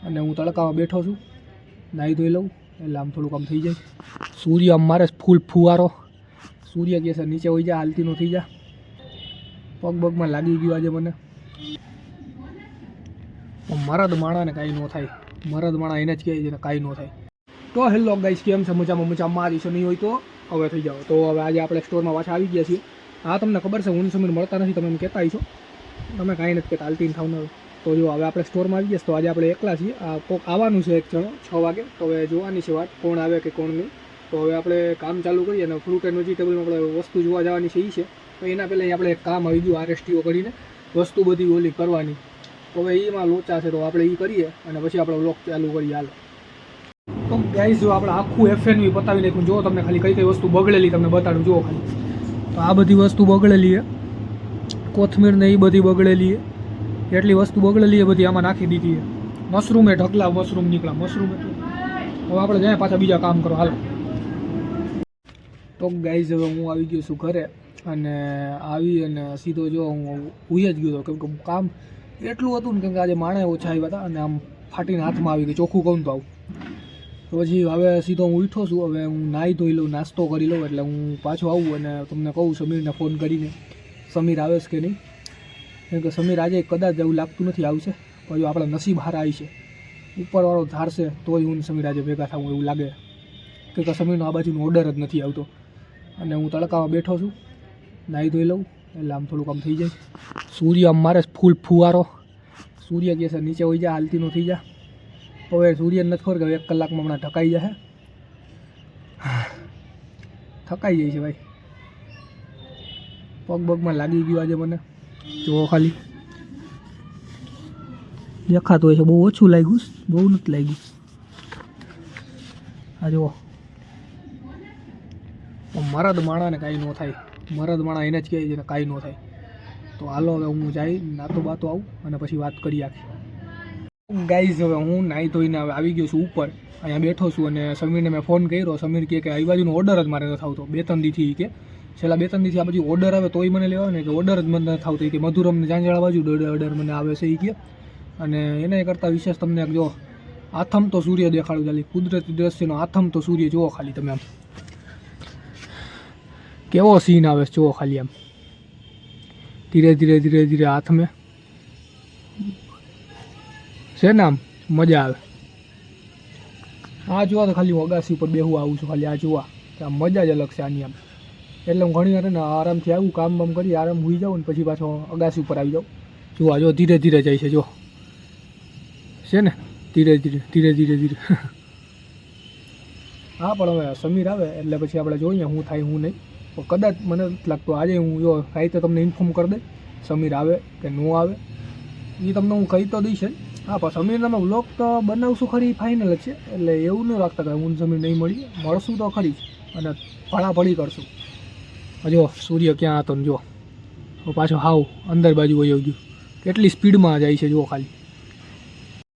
અને હું તડકામાં બેઠો છું, નાહી ધોઈ લઉં એટલે આમ થોડુંક આમ થઈ જાય. સૂર્ય આમ મારે ફૂલ ફુવારો, સૂર્ય કહે છે નીચે હોઈ જા, હાલતી નો થઈ જા. પગ બગમાં લાગી ગયું આજે મને. મરદ માણાને કાંઈ ન થાય, મરદ માણા એને જ કહે છે ને કાંઈ ન થાય. તો હેલો ગાઈસ, કેમ છે? મજામાં મારી છે, નહીં હોય તો હવે થઈ જાઓ. તો હવે આજે આપણે સ્ટોરમાં પાછા આવી ગયા છીએ. હા, તમને ખબર છે હું સમીર મળતા નથી, તમે એમ કહેતા છો, તમે કાંઈ નથી કહેતા, હાલતીને થાવ ન. તો જો હવે આપણે સ્ટોરમાં આવી ગયા. તો આજે આપણે એકલા છીએ. આ કોક આવવાનું છે એક જણો 6 વાગે. તો હવે જોવાની છે વાત, કોણ આવે કે કોણ નહીં. તો હવે આપણે કામ ચાલુ કરીએ અને ફ્રૂટ એન્ડ વેજીટેબલમાં આપણે વસ્તુ જોવા જવાની છે એ છે. તો એના પહેલાં આપણે એક કામ આવી ગયું, RSTO કરીને વસ્તુ બધી ઓલી કરવાની. તો હવે એમાં લોચા છે, તો આપણે એ કરીએ અને પછી આપણે વ્લોગ ચાલુ કરીએ. હાલો. તો ગાઈસ, જો આપણે આખું FNV પતાવી નાખ્યું. જો તમને ખાલી કઈ કઈ વસ્તુ બગડેલી તમને બતાડું. જુઓ ખાલી, તો આ બધી વસ્તુ બગડેલી છે, કોથમીર ને એ બધી બગડેલી છે. એટલી વસ્તુ બગડેલી છે બધી આમાં નાખી દીધી છે. મશરૂમ એ ઢગલા મશરૂમ નીકળ્યા, મશરૂમ એટલે. હવે આપણે જાય પાછા બીજા કામ કરો. હાલો. તો ગાઈસ, હવે હું આવી ગયો છું ઘરે અને આવી અને સીધો જો હું ઉઈ જ ગયો હતો, કેમ કે કામ એટલું હતું ને, કેમ કે આજે માણે ઓછા આવ્યા હતા અને આમ ફાટીને હાથમાં આવી ગઈ, ચોખ્ખું કહું તો આવું. તો પછી હવે સીધો હું ઉઠો છું. હવે હું નાહી ધોઈ લઉં, નાસ્તો કરી લઉં, એટલે હું પાછો આવું અને તમને કહું સમીરને ફોન કરીને સમીર આવે છે કે નહીં. કેમ કે સમીર આજે કદાચ એવું લાગતું નથી આવશે, પછી આપણા નસીબ હારા આવી છે, ઉપરવાળો ધારશે તોય હું સમીર આજે ભેગા થાવું એવું લાગે. કેમ કે સમીરનો આ બાજુનો ઓર્ડર જ નથી આવતો. અને હું તડકામાં બેઠો છું, નાહી ધોઈ લઉં એટલે આમ થોડુંક આમ થઈ જાય. સૂર્ય આમ મારે ફૂલ ફુવારો, સૂર્ય કહે છે નીચે હોઈ જા, હાલતી નો થઈ જા. હવે સૂર્ય નથી ખબર કે 1 કલાકમાં હમણાં ઢકાઈ જશે. થકાઈ જાય છે ભાઈ, પગ બગમાં લાગી ગયું આજે મને. જુઓ ખાલી, દેખાતું હોય છે, બહુ ઓછું લાગ્યું, બહુ નથી લાગ્યું. આ જુઓ, મરદ માણાને કાંઈ ન થાય, મરદ માણા એને જ કહે છે ને કાંઈ ન થાય. તો હાલો હવે હું જઈ નાતો બાતો આવું અને પછી વાત કરી આખી. ગાઈઝ, હવે હું નાહી ધોઈને હવે આવી ગયો છું ઉપર, અહીંયા બેઠો છું અને સમીરને મેં ફોન કર્યો. સમીર કહે કે આ બાજુનો ઓર્ડર જ મારે નથી આવતો 2-3 દીથી, કે છેલ્લા 2-3 દીથી આ બાજુ ઓર્ડર આવે તોય મને લેવા ને, કે ઓર્ડર જ મને નથી આવતો, કે મધુરમને જાંજળા બાજુ ઓર્ડર મને આવે છે એ કે. અને એને કરતાં વિશેષ તમને જો આથમ તો સૂર્ય દેખાડું ચાલી, કુદરતી દ્રશ્યનો આથમ તો સૂર્ય જુઓ ખાલી તમે, આમ કેવો સીન આવે છે જુઓ ખાલી. આમ ધીરે ધીરે ધીરે ધીરે હાથમે છે ને, આમ મજા આવે. આ જોવા તો ખાલી હું અગાસી ઉપર બેહું આવું છું ખાલી, આ જોવા કે આમ મજા જ અલગ છે આની. આમ એટલે હું ઘણી વાર ને આરામથી આવું, કામ બામ કરી આરામ હોઈ જાઉં ને પછી પાછો અગાસી ઉપર આવી જાઉં. જોવા જો ધીરે ધીરે જાય છે, જો છે ને, ધીરે ધીરે ધીરે ધીરે ધીરે. હા, પણ હવે સમીર આવે એટલે પછી આપણે જોઈએ શું થાય શું નહીં. કદાચ મને નથી લાગતું આજે હું જો કાંઈ તો તમને ઇન્ફોર્મ કરી દઈ, સમીર આવે કે ન આવે એ તમને હું કહી તો દઈશ. હા, પણ સમીરને અમે વ્લોગ તો બનાવશું ખરી, ફાઇનલ જ છે. એટલે એવું ન રાખતા કે હું સમીર નહીં મળશું તો ખરી જ, અને ભણાભણી કરશું. જો સૂર્ય ક્યાં હતો ને જો પાછો હાવ અંદર બાજુ વયો ગયું, કેટલી સ્પીડમાં જાય છે જુઓ ખાલી.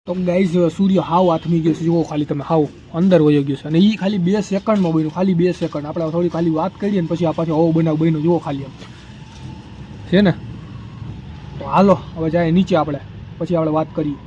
તો ગાઈઝ, સૂર્ય હાવ હાથમી ગયો છે જુઓ ખાલી તમે, હાવ અંદર વયો ગયો છે. અને એ ખાલી 2 સેકન્ડમાં બન્યું, ખાલી 2 સેકન્ડ. આપણે થોડી ખાલી વાત કરીએ ને પછી આ પાછો આવો બનાવ બન્યો જુઓ ખાલી, એમ છે ને. તો હાલો હવે જાય નીચે આપણે, પછી આપણે વાત કરીએ.